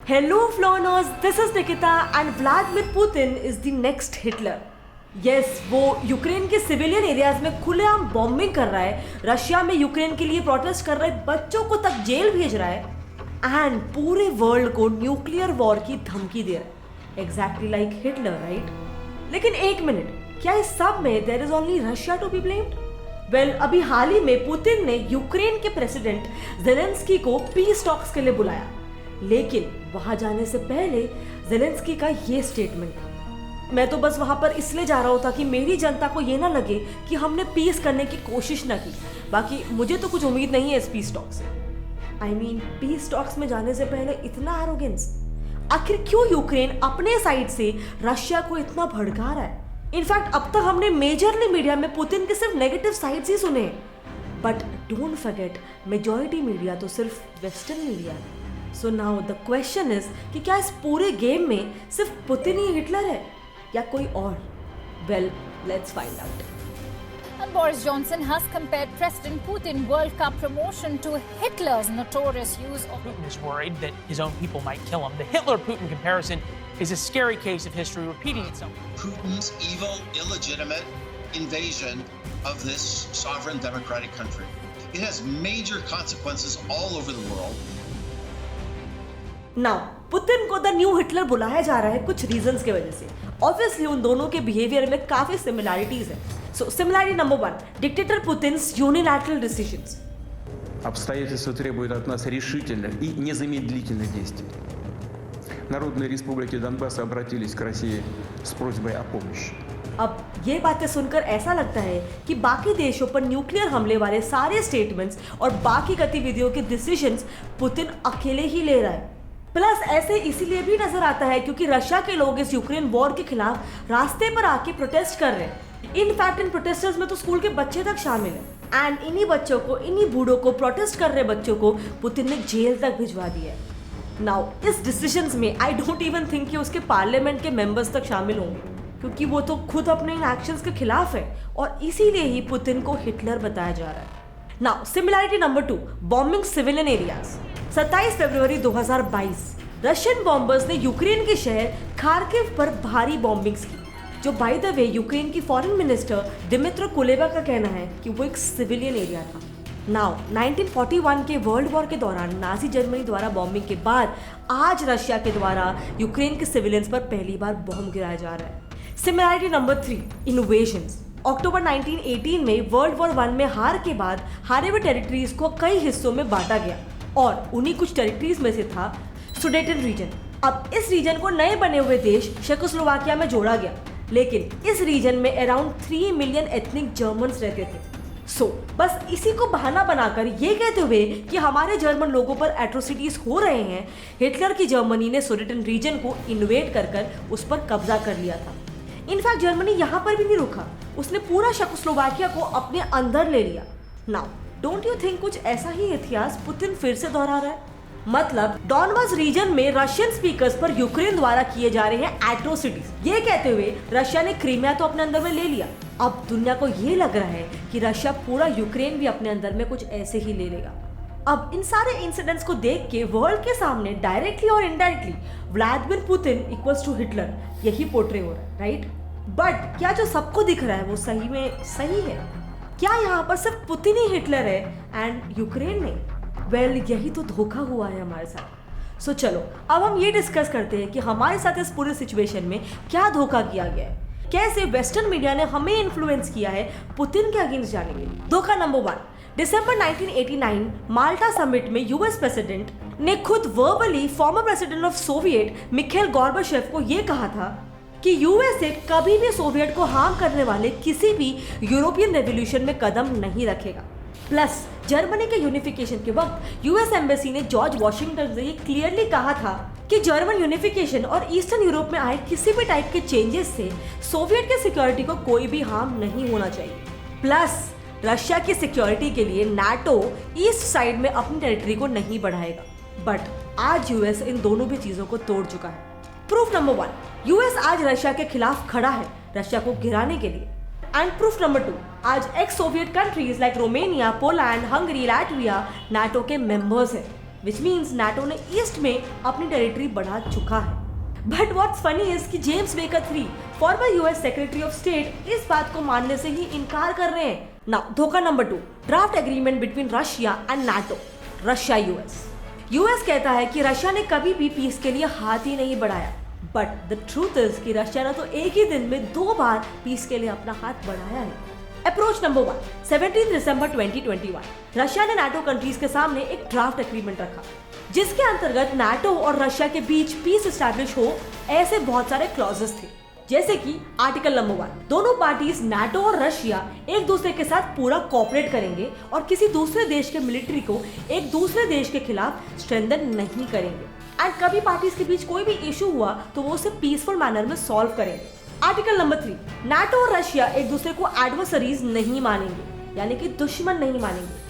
Hello Flowners, this is Nikita and Vladimir Putin is the next Hitler. Yes, वो Ukraine के civilian areas में खुलेआम bombing कर रहा है, रशिया में यूक्रेन के लिए प्रोटेस्ट कर रहे बच्चों को तक जेल भेज रहा है एंड पूरे वर्ल्ड को न्यूक्लियर वॉर की धमकी दे रहा है. Exactly like Hitler, right? लेकिन एक मिनट, क्या इस सब में there is only Russia to be blamed? Well, अभी हाल ही में पुतिन ने यूक्रेन के प्रेसिडेंट जेलेंस्की को पीस टॉक्स के लिए बुलाया, लेकिन वहां जाने से पहले जेलेंस्की का ये स्टेटमेंट था, मैं तो बस वहां पर इसलिए जा रहा हूं ताकि मेरी जनता को ये ना लगे कि हमने पीस करने की कोशिश ना की. बाकी मुझे तो कुछ उम्मीद नहीं है इस पीस टॉक से. आई मीन, पीस टॉक्स में जाने से पहले इतना एरोगेंस. आखिर क्यों यूक्रेन अपने साइड से रशिया को इतना भड़का रहा है? इनफैक्ट अब तक हमने मेजरली मीडिया में पुतिन के सिर्फ नेगेटिव साइड्स ही सुने हैं. But don't forget, majority media तो सिर्फ वेस्टर्न मीडिया है. So now the question is कि क्या इस पूरे गेम में सिर्फ पुतिन ही हिटलर है या कोई और? Well, let's find out. And Boris Johnson has compared President Putin World Cup promotion to Hitler's notorious use of... Putin is worried that his own people might kill him. The Hitler-Putin comparison is a scary case of history repeating itself. Putin's evil, illegitimate invasion of this sovereign democratic country. It has major consequences all over the world. Now Putin को the new Hitler बुलाया जा रहा है कुछ reasons के वजह से. Obviously उन दोनों के बिहेवियर में काफी सिमिलैरिटीज है. So similarity number 1, dictator Putin's unilateral decisions. Обстоятельства требуют от нас решительных и незамедлительных действий. Народные республики Донбасса обратились к России с просьбой о помощи. अब ये बातें सुनकर ऐसा लगता है कि बाकी देशों पर न्यूक्लियर हमले वाले सारे स्टेटमेंट्स और बाकी गतिविधियों के डिसीजंस पुतिन अकेले ही ले रहा है. प्लस ऐसे इसीलिए भी नजर आता है क्योंकि रशिया के लोग इस यूक्रेन वॉर के खिलाफ रास्ते पर आके प्रोटेस्ट कर रहे हैं. इनफैक्ट इन प्रोटेस्टर्स में तो स्कूल के बच्चे तक शामिल हैं. एंड इन्हीं बच्चों को, इन्हीं बूढ़ों को, प्रोटेस्ट कर रहे बच्चों को पुतिन ने जेल तक भिजवा दिया है. नाउ इस डिसीजंस में आई डोंट इवन थिंक कि उसके पार्लियामेंट के मेंबर्स तक शामिल होंगे, क्योंकि वो तो खुद अपने इन एक्शंस के खिलाफ है और इसीलिए ही पुतिन को हिटलर बताया जा रहा है. Now similarity number 2, bombing civilian areas. 27 फरवरी 2022 रशियन बॉम्बर्स ने यूक्रेन के शहर खार्किव पर भारी बॉम्बिंग्स की, जो बाय द वे यूक्रेन की फॉरेन मिनिस्टर दिमित्र कुलेबा का कहना है कि वो एक सिविलियन एरिया था. नाउ 1941 के वर्ल्ड वॉर के दौरान नाजी जर्मनी द्वारा बॉम्बिंग के बाद आज रशिया के द्वारा यूक्रेन के सिविलियंस पर पहली बार बॉम्ब गिराया जा रहा है. Similarity number 3, invasions. अक्टूबर 1918 में वर्ल्ड वॉर 1 में हार के बाद हारे हुए टेरिटरीज को कई हिस्सों में बांटा गया और उन्हीं कुछ टेरिटरीज में से था सुडेटन रीजन. अब इस रीजन को नए बने हुए देश चेकोस्लोवाकिया में जोड़ा गया, लेकिन इस रीजन में अराउंड 3 मिलियन एथनिक जर्मन्स रहते थे. सो बस इसी को बहाना बनाकर ये कहते हुए कि हमारे जर्मन लोगों पर एट्रोसिटीज हो रहे हैं, हिटलर की जर्मनी ने सुडेटन रीजन को इन्वेड कर उस पर कब्जा कर लिया था. इनफैक्ट जर्मनी यहाँ पर भी नहीं रुका, उसने पूरा चेकोस्लोवाकिया को अपने अंदर ले लिया. नाउ डोंट यू थिंक कुछ ऐसा ही इतिहास पुतिन फिर से दोहरा रहा है? मतलब डॉनबास रीजन में रशियन स्पीकर्स पर यूक्रेन द्वारा किए जा रहे हैं एट्रोसिटीज, ये कहते हुए रशिया ने क्रीमिया तो अपने अंदर में ले लिया. अब दुनिया को ये लग रहा है कि रशिया पूरा यूक्रेन भी अपने अंदर में कुछ ऐसे ही ले लेगा. अब इन सारे इंसिडेंट्स को देख के वर्ल्ड के सामने डायरेक्टली और indirectly Vladimir Putin equals to Hitler यही पोर्ट्रे हो रहा है, राइट? बट क्या जो सबको दिख रहा है वो सही में सही है? क्या यहाँ पर सिर्फ पुतिन ही हिटलर है एंड यूक्रेन नहीं? वेल, यही तो धोखा हुआ है हमारे साथ. सो चलो अब हम ये डिस्कस करते हैं कि हमारे साथ इस पूरे सिचुएशन में क्या धोखा किया गया है, कैसे वेस्टर्न मीडिया ने हमें इन्फ्लुएंस किया है पुतिन के अगेंस्ट जाने के लिए. धोखा नंबर 1, दिसंबर 1989 माल्टा समिट में यूएस प्रेसिडेंट ने खुद verbally former president of Soviet Mikhail Gorbachev को ये कहा था कि यूएसए कभी भी सोवियत को हार्म करने वाले किसी भी यूरोपियन रेवोल्यूशन में कदम नहीं रखेगा. प्लस जर्मनी के यूनिफिकेशन के वक्त यूएस एम्बेसी ने जॉर्ज वॉशिंगटन से ये क्लियरली कहा था कि जर्मन यूनिफिकेशन और ईस्टर्न यूरोप में आए किसी भी टाइप के चेंजेस से सोवियत के सिक्योरिटी को कोई भी हार्म नहीं होना चाहिए. प्लस रशिया की सिक्योरिटी के लिए नाटो ईस्ट साइड में अपनी टेरिटरी को नहीं बढ़ाएगा. बट आज यूएस इन दोनों भी चीजों को तोड़ चुका है. प्रूफ नंबर 1, यूएस आज रशिया के खिलाफ खड़ा है रशिया को गिराने के लिए. एंड प्रूफ नंबर 2, आज x Soviet countries like Romania, Poland, Hungary, Latvia NATO के मेंबर्स हैं. विच मीन्स नाटो ने ईस्ट में अपनी टेरिटरी बढ़ा चुका है। बट व्हाट्स फनी इज कि James baker III, former US secretary of state, इस बात को मानने से ही इनकार कर रहे हैं। नाउ धोखा number 2, draft agreement between Russia and NATO. Russia US कहता है कि रशिया ने कभी भी पीस के लिए हाथ ही नहीं बढ़ाया, बट द ट्रूथ इज कि रशिया ने तो एक ही दिन में 2 बार पीस के लिए अपना हाथ बढ़ाया है। अप्रोच नंबर 1, 17 दिसंबर 2021, रशिया ने नाटो कंट्रीज के सामने एक ड्राफ्ट एग्रीमेंट रखा, जिसके अंतर्गत नाटो और रशिया के बीच पीस एस्टैब्लिश हो ऐसे बहुत सारे क्लॉजेस थे, जैसे कि आर्टिकल नंबर 1, दोनों पार्टीज नाटो और रशिया एक दूसरे के साथ पूरा कोऑपरेट करेंगे और किसी दूसरे देश के मिलिट्री को एक दूसरे देश के खिलाफ स्ट्रेंथन नहीं करेंगे, एंड कभी पार्टीज के बीच कोई भी इशू हुआ तो वो उसे पीसफुल मैनर में सॉल्व करेंगे। आर्टिकल नंबर 3, नाटो और रशिया एक दूसरे को एडवर्सरीज नहीं मानेंगे, यानी कि दुश्मन नहीं मानेंगे।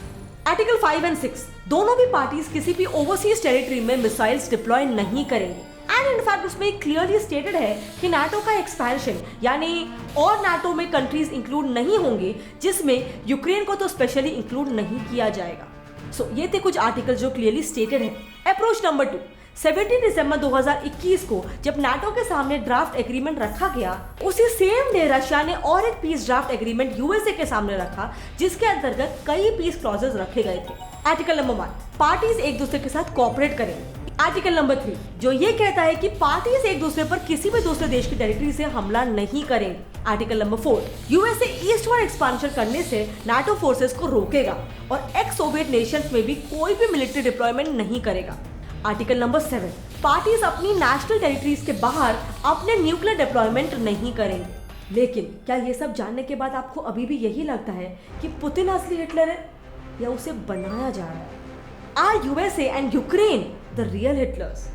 आर्टिकल 5 और 6, दोनों भी पार्टीज किसी भी ओवरसीज टेरिटरी में मिसाइल्स डिप्लॉय नहीं करेंगे, एंड इनफैक्ट उसमें क्लियरली स्टेटेड है कि नाटो का एक्सपेंशन यानी और नाटो में कंट्रीज इंक्लूड नहीं होंगे, जिसमें यूक्रेन को तो स्पेशली इंक्लूड नहीं किया जाएगा। सो ये थे कुछ आर्टिकल जो क्लियरली स्टेटेड है। अप्रोच नंबर 2, 17 दिसंबर 2021 को जब नाटो के सामने ड्राफ्ट एग्रीमेंट रखा गया, उसी सेम डे रशिया ने और एक पीस ड्राफ्ट एग्रीमेंट यूएसए के सामने रखा, जिसके अंतर्गत कई पीस क्लॉजेस रखे गए थे। आर्टिकल नंबर 1, पार्टीज एक दूसरे के साथ कोऑपरेट करेंगे। आर्टिकल नंबर 3, जो ये कहता है कि पार्टीज एक दूसरे पर किसी भी दूसरे देश की टेरिटरी से हमला नहीं करेंगे। Article number 4, USA eastward expansion करने से नाटो फोर्सेस को रोकेगा और एक्स सोवियत नेशंस में भी कोई भी मिलिट्री डिप्लॉयमेंट नहीं करेगा। आर्टिकल नंबर 7, पार्टीज अपनी नेशनल टेरिटरीज के बाहर अपने न्यूक्लियर डिप्लॉयमेंट नहीं करेंगे। लेकिन क्या ये सब जानने के बाद आपको अभी भी यही लगता है कि पुतिन असली हिटलर है या उसे बनाया जा रहा है? Are USA and Ukraine the real Hitlers?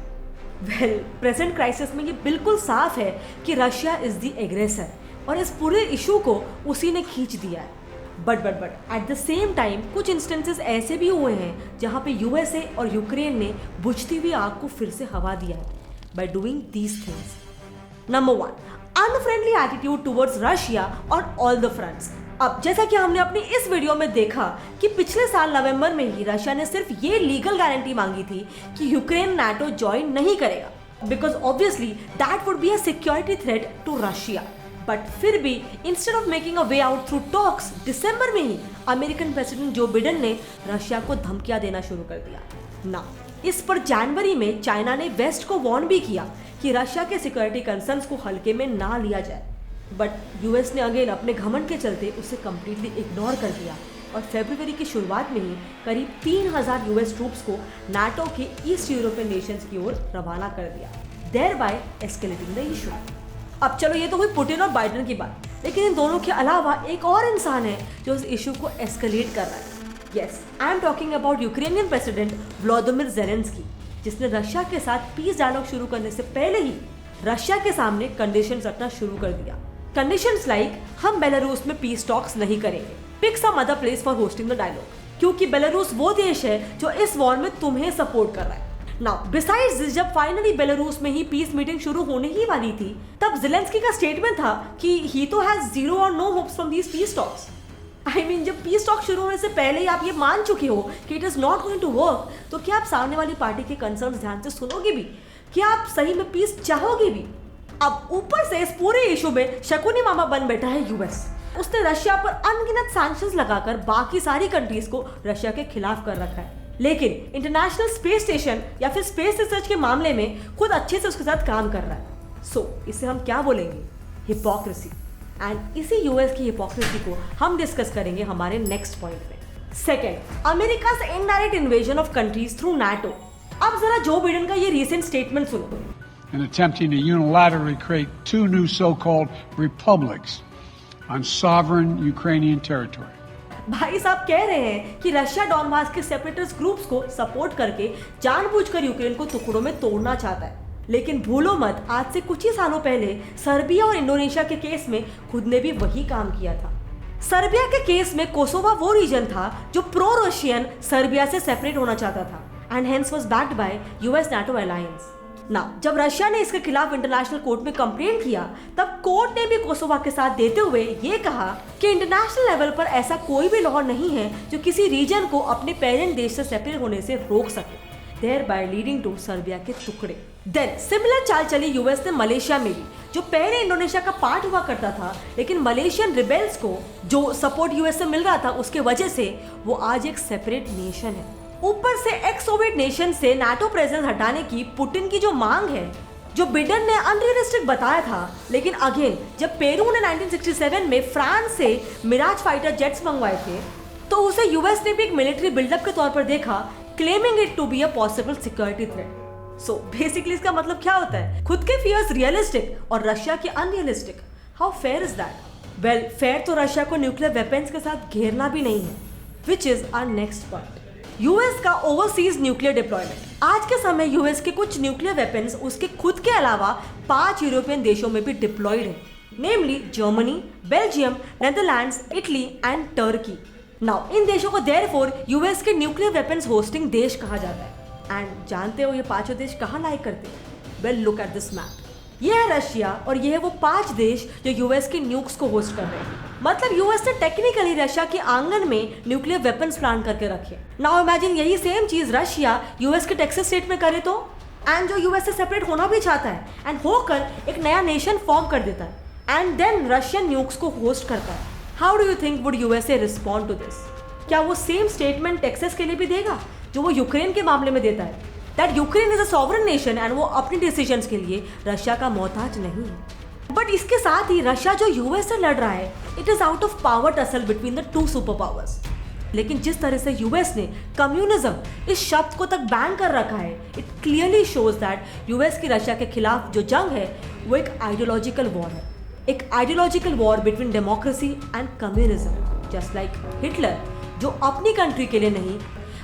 Well, present crisis में ये बिल्कुल साफ है कि रशिया इज द एग्रेसर और इस पूरे इशू को उसी ने खींच दिया है। But at the same time कुछ इंस्टेंसेस ऐसे भी हुए हैं जहां पे यूएसए और यूक्रेन ने बुझती हुई आग को फिर से हवा दिया है by doing these things. Number 1, unfriendly attitude towards Russia on all the fronts. अब जैसा कि हमने अपनी इस वीडियो में देखा कि पिछले साल नवंबर में ही रशिया ने सिर्फ ये लीगल गारंटी मांगी थी कि यूक्रेन नाटो ज्वाइन नहीं करेगा, because obviously that would be a security threat to Russia. But फिर भी instead of making a way out through talks, दिसंबर में ही अमेरिकन प्रेसिडेंट जो बिडेन ने रशिया को धमकियां देना शुरू कर दिया ना। इस पर जनवरी में चाइना ने वेस्ट को वार्न भी किया कि रशिया के सिक्योरिटी कंसर्न्स को हल्के में ना लिया जाए, बट यूएस ने अगेन अपने घमंड के चलते उसे कंप्लीटली इग्नोर कर दिया और फरवरी की शुरुआत में ही करीब 3000 यूएस ट्रूप्स को नाटो के ईस्ट यूरोपियन नेशंस की ओर रवाना कर दिया, देयरबाय एस्केलेटिंग द इशू। अब चलो ये तो हुई पुतिन और बाइडेन की बात, लेकिन इन दोनों के अलावा एक और इंसान है जो इस इशू को एस्केलेट कर रहा है। Yes, I am talking about Ukrainian president Vladimir Zelensky, जिसने रशिया के साथ पीस डायलॉग शुरू करने से पहले ही रशिया के सामने कंडीशंस रखना शुरू कर दिया। कंडीशंस लाइक हम बेलारूस में पीस टॉक्स नहीं करेंगे, pick some other place for hosting the dialogue, क्योंकि बेलारूस वो देश है जो इस वॉर में तुम्हें सपोर्ट कर रहा है। नाउ बिसाइड्स दिस, जब फाइनली बेलारूस में ही पीस मीटिंग शुरू होने ही वाली थी, तब ज़ेलेंस्की का स्टेटमेंट था कि ही तो हैज जीरो और no hopes from these peace talks. I mean, जब पीस टॉक शुरू होने से पहले ही आप ये मान चुके हो कि it is not going to work, तो क्या आप सामने वाली पार्टी के कंसर्न्स ध्यान से सुनोगे भी? क्या आप सही में पीस चाहोगे भी? अब ऊपर से इस पूरे इशू में शकुनी मामा बन बैठा है यूएस। उसने रशिया पर अनगिनत सैंक्शंस लगाकर बाकी सारी कंट्रीज को रशिया के खिलाफ कर रखा है, लेकिन इंटरनेशनल स्पेस स्टेशन या फिर स्पेस रिसर्च के मामले में खुद अच्छे से उसके साथ काम कर रहा है। सो इसे हम क्या बोलेंगे? हिपोक्रेसी। एंड इसी यूएस की हिपोक्रेसी को हम डिस्कस करेंगे हमारे नेक्स्ट पॉइंट में। Second, America's indirect invasion of countries through NATO. अब जरा जो बिडेन का ये रिसेंट स्टेटमेंट सुनो। In attempting to unilaterally create 2 new so-called republics on sovereign Ukrainian territory. भाई साहब कह रहे हैं कि रशिया डॉनबास के सेपरेटिस्ट ग्रुप्स को सपोर्ट करके जानबूझकर यूक्रेन को टुकड़ों में तोड़ना चाहता है। लेकिन भूलो मत, आज से कुछ ही सालों पहले सर्बिया और इंडोनेशिया के केस में खुद ने भी वही काम किया था। सर्बिया के केस में कोसोवा वो रीजन था जो प्रो रशियन सर्बिया से सेपरेट होना चाहता था and hence was backed by US NATO alliance. ना जब रशिया ने इसके खिलाफ इंटरनेशनल कोर्ट में कंप्लेंट किया, तब कोर्ट ने भी कोसोवा के साथ देते हुए ये कहा कि इंटरनेशनल लेवल पर ऐसा कोई भी लॉ नहीं है जो किसी रीजन को अपने पेरेंट देश से सेपरेट होने से रोक सके। thereby leading to सर्बिया के टुकड़े। देन सिमिलर चाल चली यूएस ने मलेशिया में भी, जो पहले इंडोनेशिया का पार्ट हुआ करता था, लेकिन मलेशियन रिबेल्स को जो सपोर्ट यूएस से मिल रहा था उसके वजह से वो आज एक सेपरेट नेशन है। ऊपर से एक्स सोवियत नेशन से नाटो प्रेजेंस हटाने की पुतिन की जो मांग है, जो बिडेन ने अनरियलिस्टिक बताया था, लेकिन अगेन जब पेरू ने 1967 में फ्रांस से मिराज फाइटर जेट्स मंगवाए थे तो उसे यूएस ने भी एक मिलिट्री बिल्डअप के तौर पर देखा, claiming it to be a possible security threat. So basically इसका मतलब क्या होता है? खुद के फियर्स रियलिस्टिक और रशिया के unrealistic. How fair is that? Well, fair तो रशिया को न्यूक्लियर वेपन्स के साथ घेरना भी नहीं है, which is our next point. US का ओवरसीज न्यूक्लियर डिप्लॉयमेंट। आज के समय यूएस के कुछ न्यूक्लियर वेपन्स उसके खुद के अलावा 5 यूरोपियन देशों में भी डिप्लॉयड है, namely Germany, Belgium, Netherlands, Italy and Turkey. Now इन देशों को देयरफॉर यूएस के न्यूक्लियर वेपन्स होस्टिंग देश कहा जाता है। एंड जानते हो ये पांचों देश कहाँ लाइक करते हैं? Well, look at this map. ये है रशिया और ये है वो 5 देश जो यूएस के न्यूक्स को होस्ट कर रहे हैं। मतलब यूएस ने टेक्निकली रशिया के आंगन में न्यूक्लियर वेपन्स प्लान करके रखे। नाउ इमेजिन यही सेम चीज रशिया यूएस के टेक्सास स्टेट में करे तो, एंड जो यूएस से सेपरेट होना भी चाहता है एंड होकर एक नया नेशन फॉर्म कर देता है एंड देन रशियन न्यूक्स को होस्ट करता है। How do you think would USA respond to this? क्या वो सेम स्टेटमेंट टेक्सास के लिए भी देगा जो वो यूक्रेन के मामले में देता है, that Ukraine is a sovereign nation and वो अपनी डिसीजंस के लिए रशिया का मोहताज नहीं है? बट इसके साथ ही रशिया जो यूएस से लड़ रहा है, it is out of power tussle between the 2 super powers. लेकिन जिस तरह से यूएस ने कम्युनिज्म इस शब्द को तक बैन कर रखा है, it clearly shows that US की रशिया के खिलाफ जो जंग है वो एक आइडियोलॉजिकल वॉर है, एक ideological war between democracy and communism. Just like Hitler, जो अपनी कंट्री के लिए नहीं,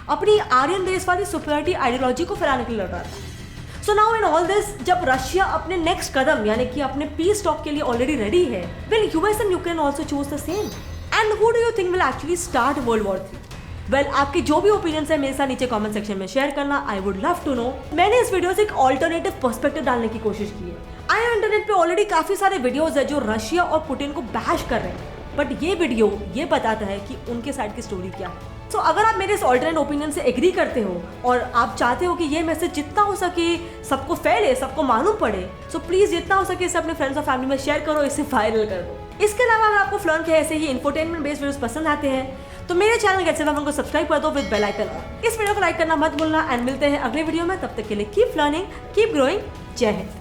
अपनी आर्यन रेस वाली सुपरियरिटी आइडियोलॉजी को फैलाने के लिए लड़ रहा था। So now in all this, जब रशिया अपने नेक्स्ट कदम यानी कि अपने पीस टॉक के लिए ऑलरेडी रेडी है, will US and Ukraine also choose the same? And who do you think will actually start world war 3? Well, आपके जो भी ओपिनियंस है मेरे साथ नीचे कमेंट सेक्शन में शेयर करना, I would love to know. मैंने इस वीडियो से एक ऑल्टरनेटिव पर्सपेक्टिव डालने की कोशिश की है। आई इंटरनेट पे ऑलरेडी काफी सारे वीडियोस है जो रशिया और पुतिन को बैश कर रहे हैं, बट ये वीडियो ये बताता है कि उनके साइड की स्टोरी क्या है। सो अगर आप मेरे इस ऑल्टरनेट ओपिनियन से एग्री करते हो और आप चाहते हो कि ये मैसेज जितना हो सके सबको फैले, सबको मालूम पड़े, सो प्लीज जितना हो सके इसे अपने फ्रेंड्स और फैमिली में शेयर करो, इसे वायरल कर दो। इसके अलावा अगर आपको फ्लर्न के ऐसे ही इंफोटेनमेंट बेस्ड वीडियोस पसंद आते हैं तो मेरे चैनल गेट सेट को सब्सक्राइब कर दो विद बेल आइकन। इस वीडियो को लाइक करना मत भूलना एंड मिलते हैं अगले वीडियो में। तब तक के लिए कीप लर्निंग, कीप ग्रोइंग। जय हिंद।